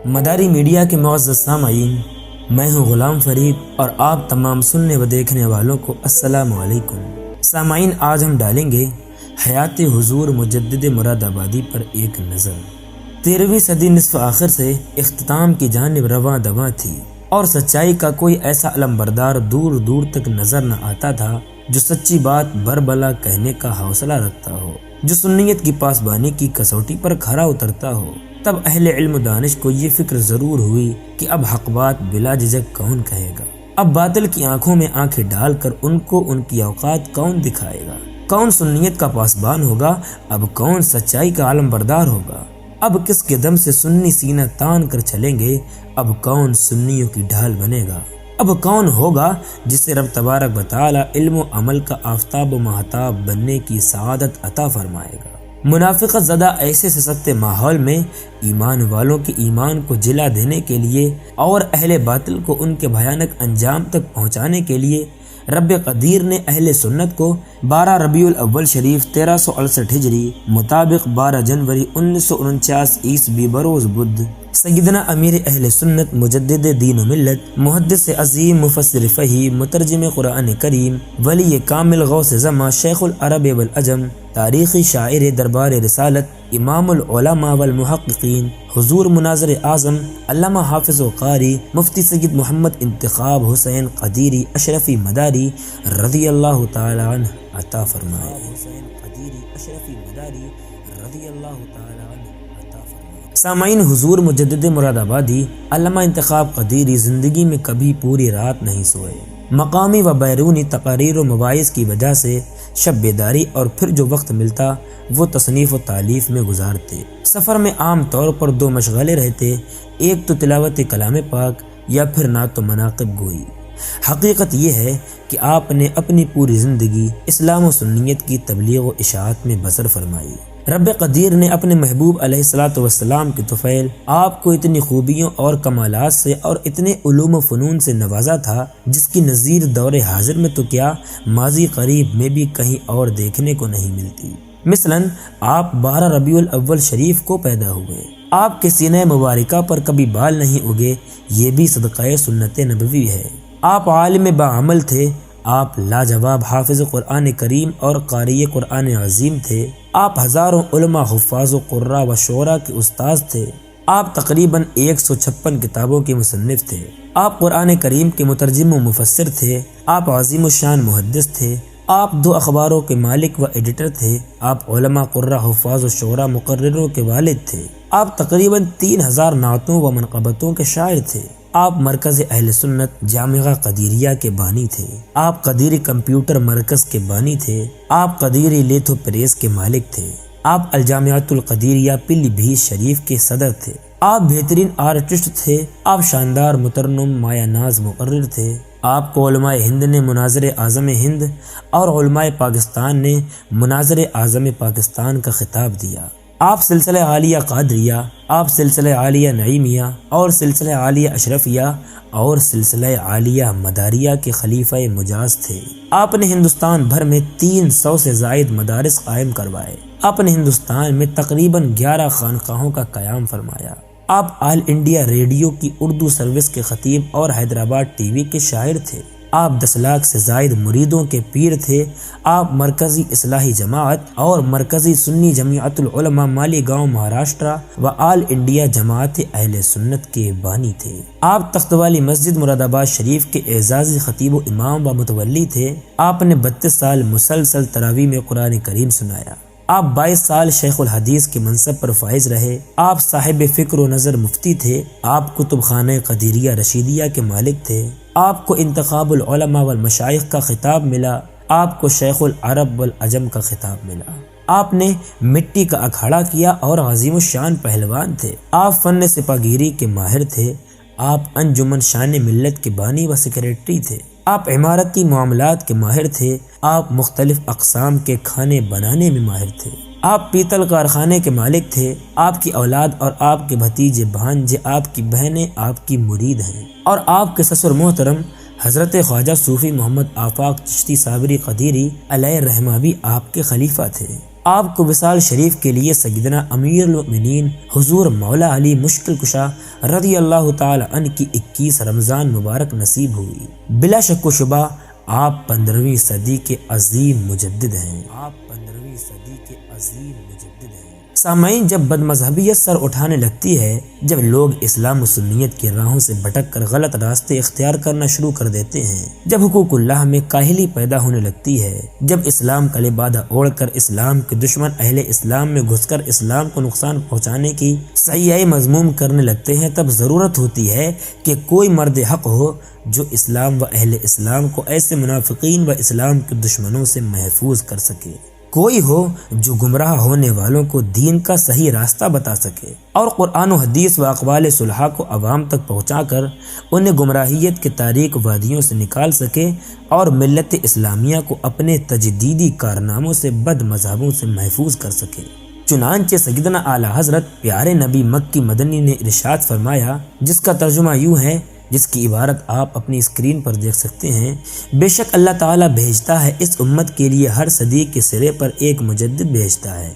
مداری media کے معزز سامعین، میں ہوں غلام فرید اور آپ تمام سننے و دیکھنے والوں کو السلام علیکم۔ سامعین، آج ہم ڈالیں گے حیات حضور مجدد مراد آبادی پر ایک نظر۔ 13ویں صدی نصف آخر سے اختتام کی جانب رواں دواں تھی اور سچائی کا کوئی ایسا علمبردار دور دور تک نظر نہ آتا تھا جو سچی بات بربلا کہنے کا حوصلہ رکھتا ہو، جو سنیت کی پاسبانی کی کسوٹی پر کھرا اترتا ہو۔ تب اہل علم و دانش کو یہ فکر ضرور ہوئی کہ اب حق بات بلا جھجک کون کہے گا، اب باطل کی آنکھوں میں آنکھیں ڈال کر ان کو ان کی اوقات کون دکھائے گا، کون سنیت کا پاسبان ہوگا، اب کون سچائی کا علمبردار ہوگا، اب کس کے دم سے سنی سینہ تان کر چلیں گے، اب کون سنیوں کی ڈھال بنے گا، اب کون ہوگا جسے رب تبارک و تعالی علم و عمل کا آفتاب و مہتاب بننے کی سعادت عطا فرمائے گا۔ منافقت زدہ ایسے سستے ماحول میں ایمان والوں کے ایمان کو جلا دینے کے لیے اور اہل باطل کو ان کے بھیانک انجام تک پہنچانے کے لیے رب قدیر نے اہل سنت کو 12 ربیع الاول شریف 1368 ہجری مطابق 12 جنوری 1949 عیسوی بروز بدھ سیدنا امیر اہل سنت مجدد دین و ملت محدث عظیم مفسر فہیم مترجم قرآن کریم ولی کامل غوث زماں شیخ العرب والعجم تاریخی شاعر دربار رسالت امام العلماء والمحققین حضور مناظر اعظم علامہ حافظ و قاری مفتی سید محمد انتخاب حسین قدیری اشرفی مداری رضی اللہ تعالی عنہ عطا فرمائے۔ سامعین، حضور مجدد مراد آبادی علامہ انتخاب قدیری زندگی میں کبھی پوری رات نہیں سوئے۔ مقامی و بیرونی تقاریر و مواعظ کی وجہ سے شب بیداری اور پھر جو وقت ملتا وہ تصنیف و تالیف میں گزارتے۔ سفر میں عام طور پر 2 مشغلے رہتے، ایک تو تلاوت کلام پاک یا پھر نعت و مناقب گوئی۔ حقیقت یہ ہے کہ آپ نے اپنی پوری زندگی اسلام و سنیت کی تبلیغ و اشاعت میں بسر فرمائی۔ رب قدیر نے اپنے محبوب علیہ الصلوۃ والسلام کے طفیل آپ کو اتنی خوبیوں اور کمالات سے اور اتنے علوم و فنون سے نوازا تھا جس کی نظیر دور حاضر میں تو کیا ماضی قریب میں بھی کہیں اور دیکھنے کو نہیں ملتی۔ مثلاً آپ 12 ربیع الاول شریف کو پیدا ہوئے، آپ کے سینہ مبارکہ پر کبھی بال نہیں اگے، یہ بھی صدقہ سنت نبوی ہے۔ آپ عالم باعمل تھے، آپ لاجواب حافظ قرآن کریم اور قاری قرآن عظیم تھے، آپ ہزاروں علماء حفاظ و قراء و شعراء کے استاذ تھے، آپ تقریباً 156 کتابوں کے مصنف تھے، آپ قرآن کریم کے مترجم و مفسر تھے، آپ عظیم الشان محدث تھے، آپ 2 اخباروں کے مالک و ایڈیٹر تھے، آپ علماء قراء حفاظ و شعراء مقرروں کے والد تھے، آپ تقریباً 3000 نعتوں و منقبتوں کے شاعر تھے، آپ مرکز اہل سنت جامعہ قدیریہ کے بانی تھے، آپ قدیری کمپیوٹر مرکز کے بانی تھے، آپ قدیری لیتھو پریس کے مالک تھے، آپ الجامعۃ القدیریہ پلی بھیت شریف کے صدر تھے، آپ بہترین آرٹسٹ تھے، آپ شاندار مترنم مایہ ناز مقرر تھے، آپ کو علماء ہند نے مناظر اعظم ہند اور علماء پاکستان نے مناظر اعظم پاکستان کا خطاب دیا، آپ سلسلہ عالیہ قادریہ، آپ سلسلہ عالیہ نعیمیہ اور سلسلہ عالیہ اشرفیہ اور سلسلہ عالیہ مداریہ کے خلیفہ مجاز تھے۔ آپ نے ہندوستان بھر میں 300 سے زائد مدارس قائم کروائے، آپ نے ہندوستان میں تقریباً 11 خانقاہوں کا قیام فرمایا، آپ آل انڈیا ریڈیو کی اردو سروس کے خطیب اور حیدرآباد ٹی وی کے شاعر تھے، آپ 10 لاکھ سے زائد مریدوں کے پیر تھے، آپ مرکزی اصلاحی جماعت اور مرکزی سنی جمعیت العلماء مالیگاؤں مہاراشٹرا و آل انڈیا جماعت اہل سنت کے بانی تھے، آپ تخت والی مسجد مراد آباد شریف کے اعزازی خطیب و امام و متولی تھے، آپ نے 32 سال مسلسل تراویح میں قرآن کریم سنایا، آپ 22 سال شیخ الحدیث کے منصب پر فائز رہے، آپ صاحب فکر و نظر مفتی تھے، آپ کتب خانہ قدیریہ رشیدیہ کے مالک تھے، آپ کو انتخاب العلماء والمشائخ کا خطاب ملا، آپ کو شیخ العرب والعجم کا خطاب ملا، آپ نے مٹی کا اکھاڑا کیا اور عظیم الشان پہلوان تھے، آپ فن سپاہ گیری کے ماہر تھے، آپ انجمن شان ملت کے بانی و سیکریٹری تھے، آپ عمارتی معاملات کے ماہر تھے، آپ مختلف اقسام کے کھانے بنانے میں ماہر تھے، آپ پیتل کارخانے کے مالک تھے، آپ کی اولاد اور آپ کے بھتیجے بھانجے آپ کی بہنیں آپ کی مرید ہیں، اور آپ کے سسر محترم حضرت خواجہ صوفی محمد آفاق چشتی صابری قدیری علیہ الرحمہ بھی آپ کے خلیفہ تھے۔ آپ کو وصال شریف کے لیے سیدنا امیر المؤمنین حضور مولا علی مشکل کشا رضی اللہ تعالی عنہ کی 21 رمضان مبارک نصیب ہوئی۔ بلا شک و شبہ آپ 15ویں صدی کے عظیم مجدد ہیں۔ سامعین، جب بد مذہبیت سر اٹھانے لگتی ہے، جب لوگ اسلام و سنیت کی راہوں سے بھٹک کر غلط راستے اختیار کرنا شروع کر دیتے ہیں، جب حقوق اللہ میں کاہلی پیدا ہونے لگتی ہے، جب اسلام کا لبادہ اوڑھ کر اسلام کے دشمن اہل اسلام میں گھس کر اسلام کو نقصان پہنچانے کی سیائی مذموم کرنے لگتے ہیں، تب ضرورت ہوتی ہے کہ کوئی مرد حق ہو جو اسلام و اہل اسلام کو ایسے منافقین و اسلام کے دشمنوں سے محفوظ کر سکے، کوئی ہو جو گمراہ ہونے والوں کو دین کا صحیح راستہ بتا سکے اور قرآن و حدیث و اقوال صلحاء کو عوام تک پہنچا کر انہیں گمراہیت کے تاریک وادیوں سے نکال سکے اور ملت اسلامیہ کو اپنے تجدیدی کارناموں سے بد مذہبوں سے محفوظ کر سکے۔ چنانچہ سیدنا اعلیٰ حضرت پیارے نبی مکی مدنی نے ارشاد فرمایا، جس کا ترجمہ یوں ہے، جس کی عبارت آپ اپنی اسکرین پر دیکھ سکتے ہیں، بے شک اللہ تعالیٰ بھیجتا ہے اس امت کے لیے ہر صدی کے سرے پر ایک مجدد بھیجتا ہے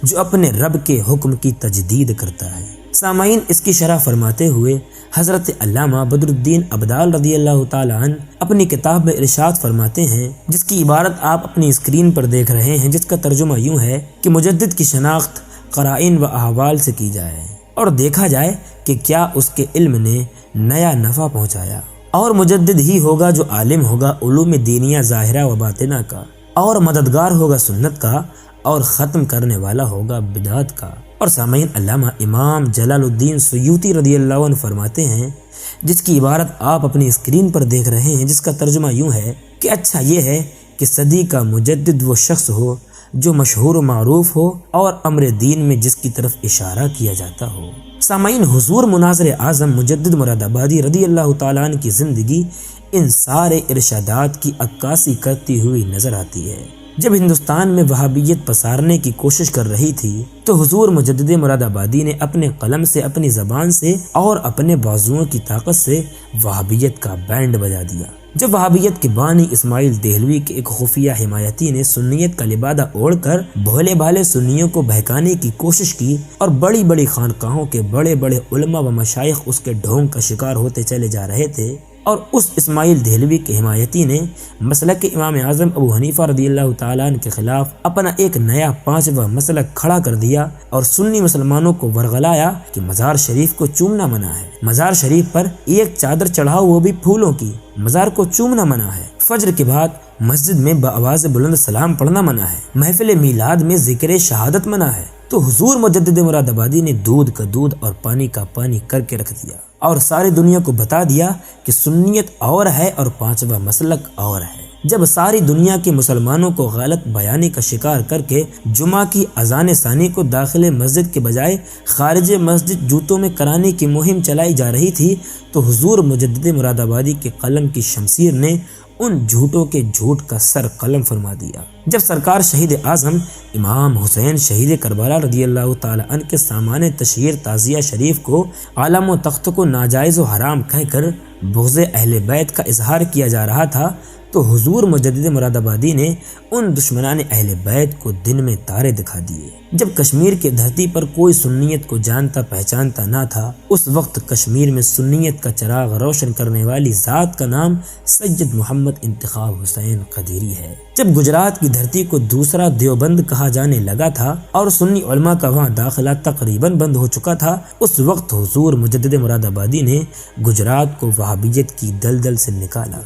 جو اپنے رب کے حکم کی تجدید کرتا ہے۔ سامعین، اس کی شرح فرماتے ہوئے حضرت علامہ بدر الدین ابدال رضی اللہ تعالیٰ عنہ اپنی کتاب میں ارشاد فرماتے ہیں، جس کی عبارت آپ اپنی اسکرین پر دیکھ رہے ہیں، جس کا ترجمہ یوں ہے کہ مجدد کی شناخت قرائن و احوال سے کی جائے اور دیکھا جائے کہ کیا اس کے علم نے نیا نفع پہنچایا، اور مجدد ہی ہوگا جو عالم ہوگا علوم دینیہ ظاہرہ و باطنہ کا، اور مددگار ہوگا سنت کا، اور ختم کرنے والا ہوگا بدعت کا۔ اور سامعین، علامہ امام جلال الدین سیوطی رضی اللہ عنہ فرماتے ہیں، جس کی عبارت آپ اپنی اسکرین پر دیکھ رہے ہیں، جس کا ترجمہ یوں ہے کہ اچھا یہ ہے کہ صدی کا مجدد وہ شخص ہو جو مشہور و معروف ہو اور امر دین میں جس کی طرف اشارہ کیا جاتا ہو۔ سامعین، حضور مناظر اعظم مجدد مراد آبادی رضی اللہ تعالیٰ عنہ کی زندگی ان سارے ارشادات کی عکاسی کرتی ہوئی نظر آتی ہے۔ جب ہندوستان میں وہابیت پسارنے کی کوشش کر رہی تھی تو حضور مجدد مراد آبادی نے اپنے قلم سے، اپنی زبان سے اور اپنے بازوؤں کی طاقت سے وہابیت کا بینڈ بجا دیا۔ جب وہابیت کے بانی اسماعیل دہلوی کے ایک خفیہ حمایتی نے سنیت کا لبادہ اوڑھ کر بھولے بھالے سنیوں کو بہکانے کی کوشش کی اور بڑی بڑی خانقاہوں کے بڑے بڑے علماء و مشائخ اس کے ڈھونگ کا شکار ہوتے چلے جا رہے تھے، اور اس اسماعیل دہلوی کے حمایتی نے مسلک امام اعظم ابو حنیفہ رضی اللہ تعالیٰ عنہ کے خلاف اپنا ایک نیا 5واں مسلک کھڑا کر دیا اور سنی مسلمانوں کو ورغلایا کہ مزار شریف کو چومنا منع ہے، مزار شریف پر ایک چادر چڑھاؤ وہ بھی پھولوں کی، مزار کو چومنا منع ہے، فجر کے بعد مسجد میں بآواز بلند سلام پڑھنا منع ہے، محفل میلاد میں ذکر شہادت منع ہے۔ تو حضور مجدد مراد آبادی نے دودھ کا دودھ اور پانی کا پانی کر کے رکھ دیا اور ساری دنیا کو بتا دیا کہ سنیت اور ہے اور 5واں مسلک اور ہے۔ جب ساری دنیا کے مسلمانوں کو غلط بیانی کا شکار کر کے جمعہ کی اذان ثانی کو داخل مسجد کے بجائے خارج مسجد جوتوں میں کرانے کی مہم چلائی جا رہی تھی، تو حضور مجدد مراد آبادی کے قلم کی شمشیر نے ان جھوٹوں کے جھوٹ کا سر قلم فرما دیا۔ جب سرکار شہید اعظم امام حسین شہید کربلا رضی اللہ تعالی عنہ کے سامان تشہیر تعزیہ شریف کو عالم و تخت کو ناجائز و حرام کہہ کر بغض اہل بیت کا اظہار کیا جا رہا تھا، تو حضور مجدد مراد آبادی نے ان دشمنان اہل بیت کو دن میں تارے دکھا دیے۔ جب کشمیر کی دھرتی پر کوئی سنیت کو جانتا پہچانتا نہ تھا، اس وقت کشمیر میں سنیت کا چراغ روشن کرنے والی ذات کا نام سید محمد انتخاب حسین قدیری ہے۔ جب گجرات کی دھرتی کو دوسرا دیوبند کہا جانے لگا تھا اور سنی علماء کا وہاں داخلہ تقریباً بند ہو چکا تھا، اس وقت حضور مجدد مراد آبادی نے گجرات کو وہابیت کی دلدل سے نکالا۔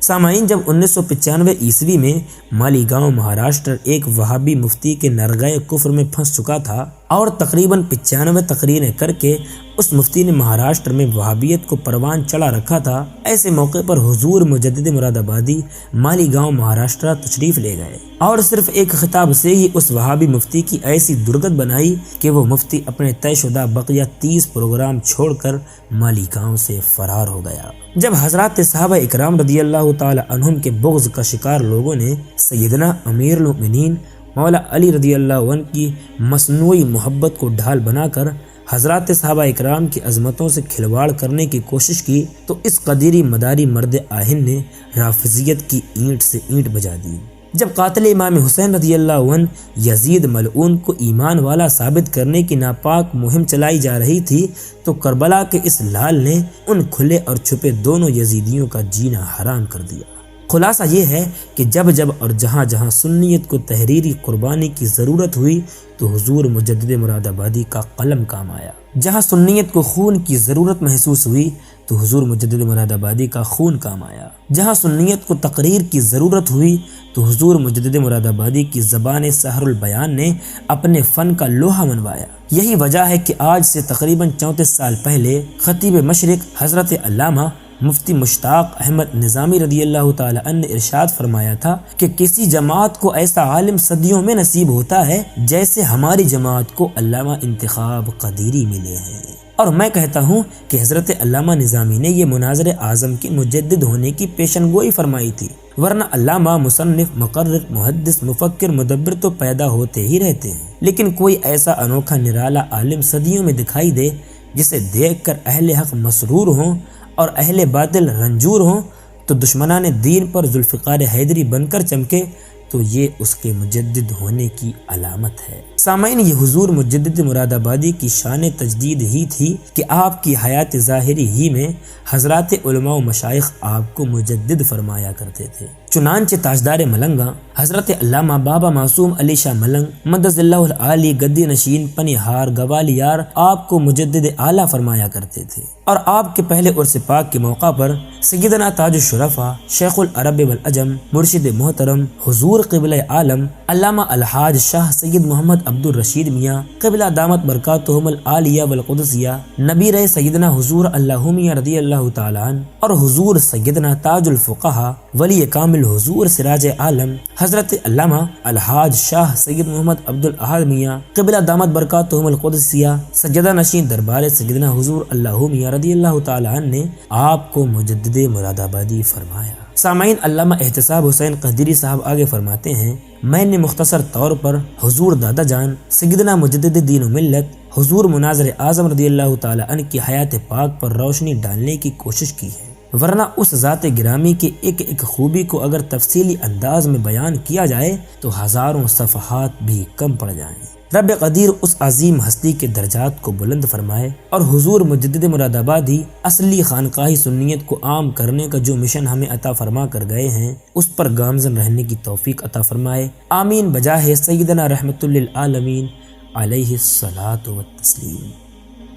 سامعین، جب 1995 عیسوی میں مالیگاؤں مہاراشٹر ایک وہابی مفتی کے نرغۂ کفر میں پھنس چکا تھا اور تقریباً 95 تقریریں کر کے اس مفتی نے مہاراشٹر میں وہابیت کو پروان چڑھا رکھا تھا، ایسے موقع پر حضور مجدد مراد آبادی مالیگاؤں مہاراشٹر تشریف لے گئے اور صرف ایک خطاب سے ہی اس وہابی مفتی کی ایسی درگت بنائی کہ وہ مفتی اپنے طے شدہ بقیہ 30 پروگرام چھوڑ کر مالیگاؤں سے فرار ہو گیا۔ جب حضرات صحابہ اکرام رضی اللہ تعالی عنہم کے بغض کا شکار لوگوں نے سیدنا امیر المؤمنین مولا علی رضی اللہ عنہ کی مصنوعی محبت کو ڈھال بنا کر حضرات صحابہ اکرام کی عظمتوں سے کھلواڑ کرنے کی کوشش کی، تو اس قدیری مداری مرد آہن نے رافضیت کی اینٹ سے اینٹ بجا دی جب قاتل امام حسین رضی اللہ عنہ یزید ملعون کو ایمان والا ثابت کرنے کی ناپاک مہم چلائی جا رہی تھی تو کربلا کے اس لال نے ان کھلے اور چھپے دونوں یزیدیوں کا جینا حرام کر دیا۔ خلاصہ یہ ہے کہ جب جب اور جہاں جہاں سنیت کو تحریری قربانی کی ضرورت ہوئی تو حضور مجدد مراد آبادی کا قلم کام آیا، جہاں سنیت کو خون کی ضرورت محسوس ہوئی تو حضور مجدد مراد آبادی کا خون کام آیا، جہاں سنیت کو تقریر کی ضرورت ہوئی تو حضور مجدد مراد آبادی کی زبان سحر البیان نے اپنے فن کا لوہا منوایا۔ یہی وجہ ہے کہ آج سے تقریباً 34 سال پہلے خطیب مشرق حضرت علامہ مفتی مشتاق احمد نظامی رضی اللہ تعالی عنہ نے ارشاد فرمایا تھا کہ کسی جماعت کو ایسا عالم صدیوں میں نصیب ہوتا ہے جیسے ہماری جماعت کو علامہ انتخاب قدیری ملے ہیں، اور میں کہتا ہوں کہ حضرت علامہ نظامی نے یہ مناظر اعظم کے مجدد ہونے کی پیشن گوئی فرمائی تھی، ورنہ علامہ، مصنف، مقرر، محدث، مفکر، مدبر تو پیدا ہوتے ہی رہتے ہیں، لیکن کوئی ایسا انوکھا نرالا عالم صدیوں میں دکھائی دے جسے دیکھ کر اہل حق مسرور ہوں اور اہل باطل رنجور ہوں تو دشمنان دین پر ذوالفقار حیدری بن کر چمکے تو یہ اس کے مجدد ہونے کی علامت ہے۔ سامعین، یہ حضور مجدد مراد آبادی کی شان تجدید ہی تھی کہ آپ کی حیات ظاہری ہی میں حضرات علماء و مشائخ آپ کو مجدد فرمایا کرتے تھے۔ چنانچہ تاجدار ملنگا حضرت علامہ بابا معصوم علی شاہ ملنگ مدد اللہ العالی گدی نشین پنہار گوالیار آپ کو مجدد اعلیٰ فرمایا کرتے تھے، اور آپ کے پہلے عرس پاک کے موقع پر سیدنا تاج الشرفاء شیخ العرب والعجم مرشد محترم حضور قبلہ عالم علامہ الحاج شاہ سید محمد عبد الرشید میاں قبلہ دامت برکاتہم العالیہ والقدسیہ نبیر سیدنا حضور اللہ میاں رضی اللہ تعالی عنہ اور حضور سیدنا تاج الفقہا ولی کامل حضور سراج عالم حضرت علامہ الحاج شاہ سید محمد عبد الاحد میاں قبلہ دامت برکاتہم القدسیہ سجدہ نشین دربار سیدنا حضور اللہ میاں رضی اللہ تعالی عنہ نے آپ کو مجدد مراد آبادی فرمایا۔ سامعین، علامہ احتساب حسین قدیری صاحب آگے فرماتے ہیں، میں نے مختصر طور پر حضور دادا جان سیدنا مجدد دین و ملت حضور مناظر اعظم رضی اللہ تعالی عنہ کی حیات پاک پر روشنی ڈالنے کی کوشش کی ہے، ورنہ اس ذات گرامی کے ایک ایک خوبی کو اگر تفصیلی انداز میں بیان کیا جائے تو ہزاروں صفحات بھی کم پڑ جائیں۔ رب قدیر اس عظیم ہستی کے درجات کو بلند فرمائے اور حضور مجدد مراد آبادی اصلی خانقاہی سنیت کو عام کرنے کا جو مشن ہمیں عطا فرما کر گئے ہیں اس پر گامزن رہنے کی توفیق عطا فرمائے، آمین بجاہ سیدنا رحمت للعالمین علیہ الصلاۃ والتسلیم۔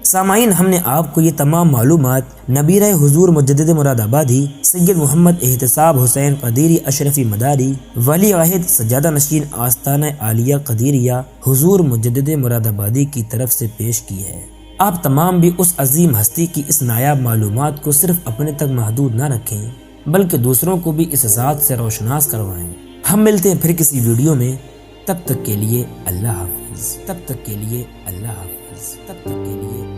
سامعین، ہم نے آپ کو یہ تمام معلومات نبیر حضور مجدد مراد آبادی سید محمد احتساب حسین قدیری اشرفی مداری ولی عہد سجادہ نشین آستانہ عالیہ قدیریہ حضور مجدد مراد آبادی کی طرف سے پیش کی ہے۔ آپ تمام بھی اس عظیم ہستی کی اس نایاب معلومات کو صرف اپنے تک محدود نہ رکھیں بلکہ دوسروں کو بھی اس ذات سے روشناس کروائیں۔ ہم ملتے ہیں پھر کسی ویڈیو میں، تب تک کے لیے اللہ حافظ، تب تک کے لیے اللہ حافظ، تب تک کے لیے